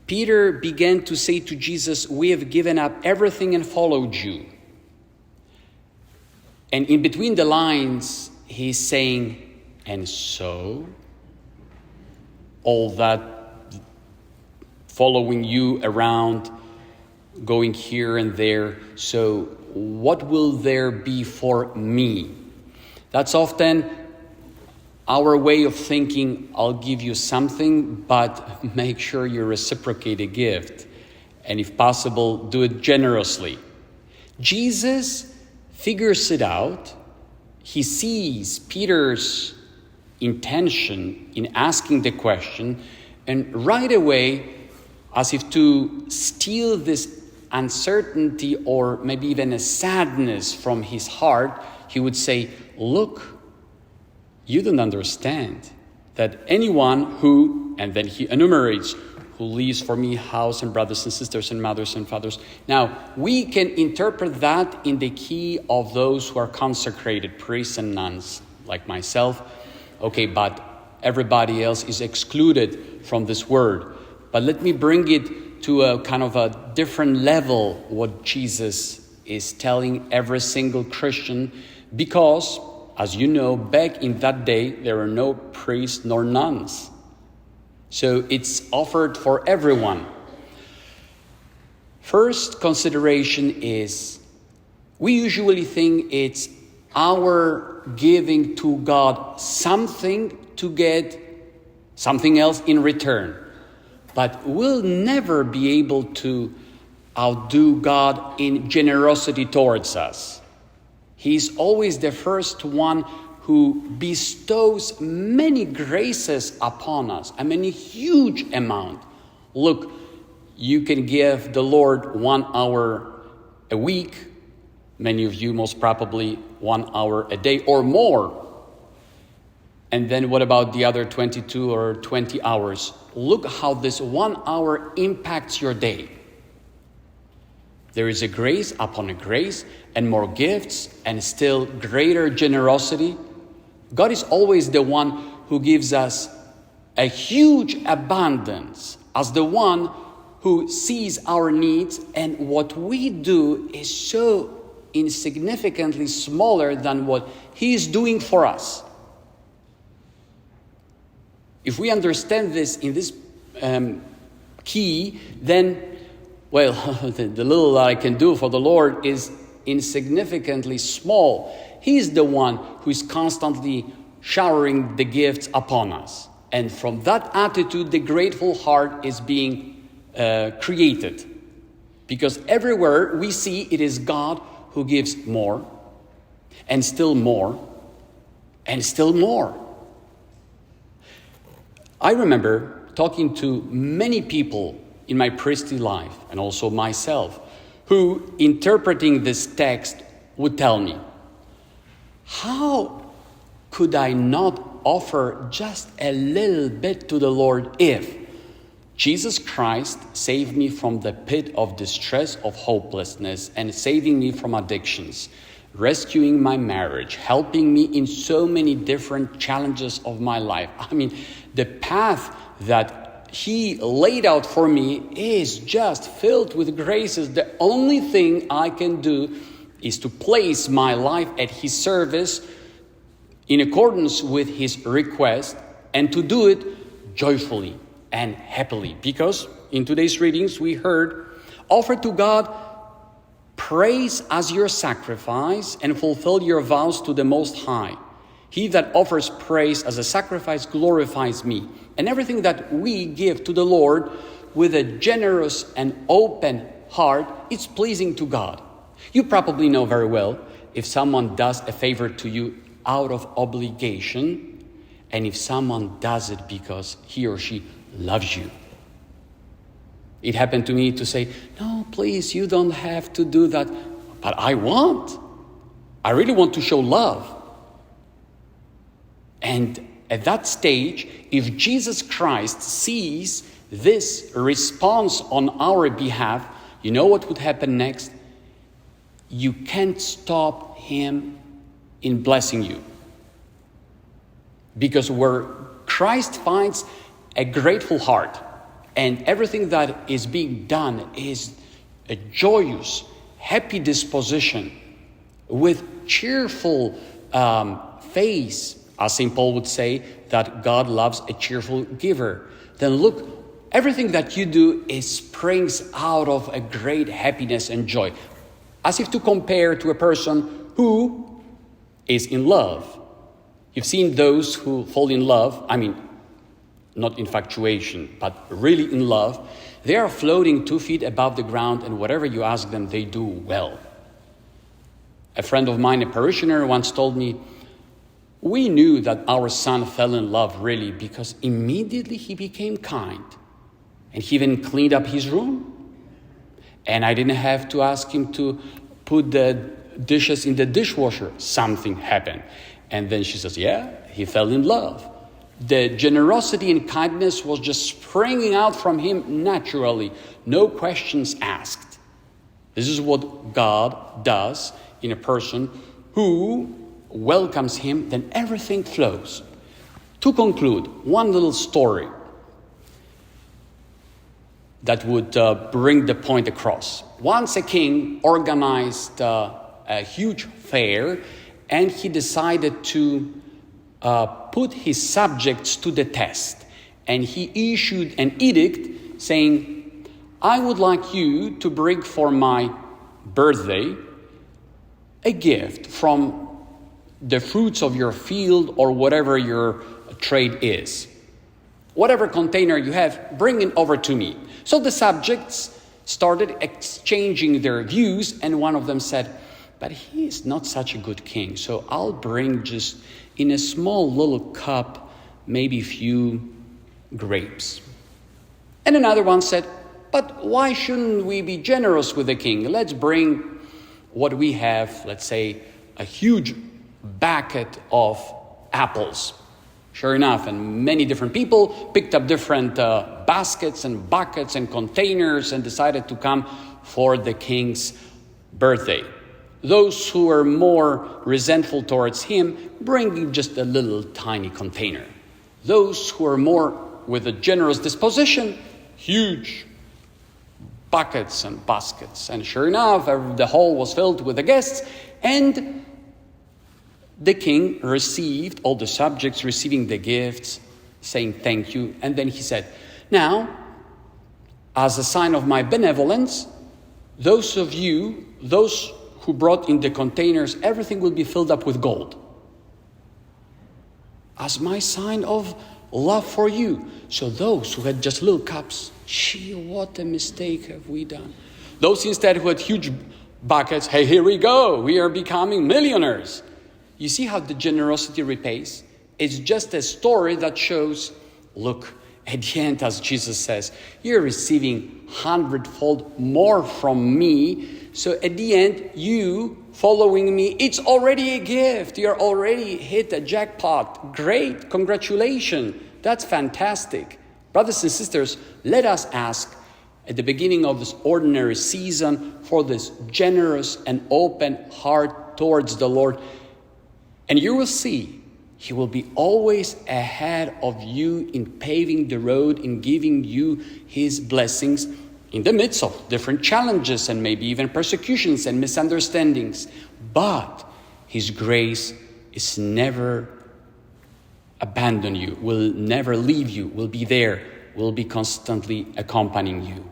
Peter began to say to Jesus, "We have given up everything and followed you." And in between the lines, he's saying, "And so, all that following you around, going here and there, so what will there be for me?" That's often our way of thinking. I'll give you something, but make sure you reciprocate a gift. And if possible, do it generously. Jesus figures it out. He sees Peter's intention in asking the question, and right away, as if to steal this uncertainty or maybe even a sadness from his heart, he would say, "Look, you don't understand that anyone who," and then he enumerates, "who leaves for me house and brothers and sisters and mothers and fathers." Now, we can interpret that in the key of those who are consecrated, priests and nuns, like myself. Okay, but everybody else is excluded from this word. But let me bring it to a kind of a different level, what Jesus is telling every single Christian, because, as you know, back in that day, there were no priests nor nuns. So it's offered for everyone. First consideration is, we usually think it's our giving to God something to get something else in return. But we'll never be able to outdo God in generosity towards us. He's always the first one who bestows many graces upon us, a many huge amount. Look, you can give the Lord 1 hour a week, many of you most probably 1 hour a day or more. And then what about the other 22 or 20 hours? Look how this 1 hour impacts your day. There is a grace upon a grace and more gifts and still greater generosity. God is always the one who gives us a huge abundance, as the one who sees our needs, and what we do is so insignificantly smaller than what He is doing for us. If we understand this in this key, then, well, the little that I can do for the Lord is insignificantly small. He is the one who is constantly showering the gifts upon us. And from that attitude, the grateful heart is being created. Because everywhere we see it is God who gives more, and still more, and still more. I remember talking to many people in my priestly life, and also myself, who, interpreting this text, would tell me, how could I not offer just a little bit to the Lord if Jesus Christ saved me from the pit of distress, of hopelessness, and saving me from addictions, rescuing my marriage, helping me in so many different challenges of my life. I mean, the path that He laid out for me is just filled with graces. The only thing I can do is to place my life at His service in accordance with His request, and to do it joyfully and happily. Because in today's readings we heard, offer to God praise as your sacrifice and fulfill your vows to the Most High. He that offers praise as a sacrifice glorifies me. And everything that we give to the Lord with a generous and open heart, it's pleasing to God. You probably know very well if someone does a favor to you out of obligation, and if someone does it because he or she loves you. It happened to me to say, no, please, you don't have to do that. But I really want to show love. And at that stage, if Jesus Christ sees this response on our behalf, you know what would happen next? You can't stop Him in blessing you. Because where Christ finds a grateful heart, and everything that is being done is a joyous, happy disposition with cheerful face, as St. Paul would say, that God loves a cheerful giver, then look, everything that you do springs out of a great happiness and joy. As if to compare to a person who is in love. You've seen those who fall in love, not infatuation, but really in love. They are floating 2 feet above the ground, and whatever you ask them, they do well. A friend of mine, a parishioner, once told me, we knew that our son fell in love really because immediately he became kind. And he even cleaned up his room. And I didn't have to ask him to put the dishes in the dishwasher. Something happened. And then she says, yeah, he fell in love. The generosity and kindness was just springing out from him naturally. No questions asked. This is what God does in a person who welcomes him, then everything flows. To conclude, one little story that would bring the point across. Once a king organized a huge fair, and he decided to put his subjects to the test. And he issued an edict saying, I would like you to bring for my birthday a gift from the fruits of your field or whatever your trade is. Whatever container you have, bring it over to me. So the subjects started exchanging their views, and one of them said, but he is not such a good king, so I'll bring just in a small little cup, maybe a few grapes. And another one said, but why shouldn't we be generous with the king? Let's bring what we have, let's say, a huge bucket of apples. Sure enough, and many different people picked up different baskets and buckets and containers and decided to come for the king's birthday. Those who were more resentful towards him, bringing just a little tiny container. Those who were more with a generous disposition, huge buckets and baskets. And sure enough, the hall was filled with the guests, and the king received, all the subjects receiving the gifts, saying thank you. And then he said, now, as a sign of my benevolence, those who brought in the containers, everything will be filled up with gold. As my sign of love for you. So those who had just little cups, gee, what a mistake have we done. Those instead who had huge buckets, hey, here we go, we are becoming millionaires. You see how the generosity repays? It's just a story that shows, look, at the end, as Jesus says, you're receiving 100-fold more from me. So at the end, you following me, it's already a gift. You're already hit a jackpot. Great, congratulations. That's fantastic. Brothers and sisters, let us ask at the beginning of this ordinary season for this generous and open heart towards the Lord. And you will see, He will be always ahead of you in paving the road, in giving you His blessings in the midst of different challenges and maybe even persecutions and misunderstandings. But His grace is never abandon you, will never leave you, will be there, will be constantly accompanying you.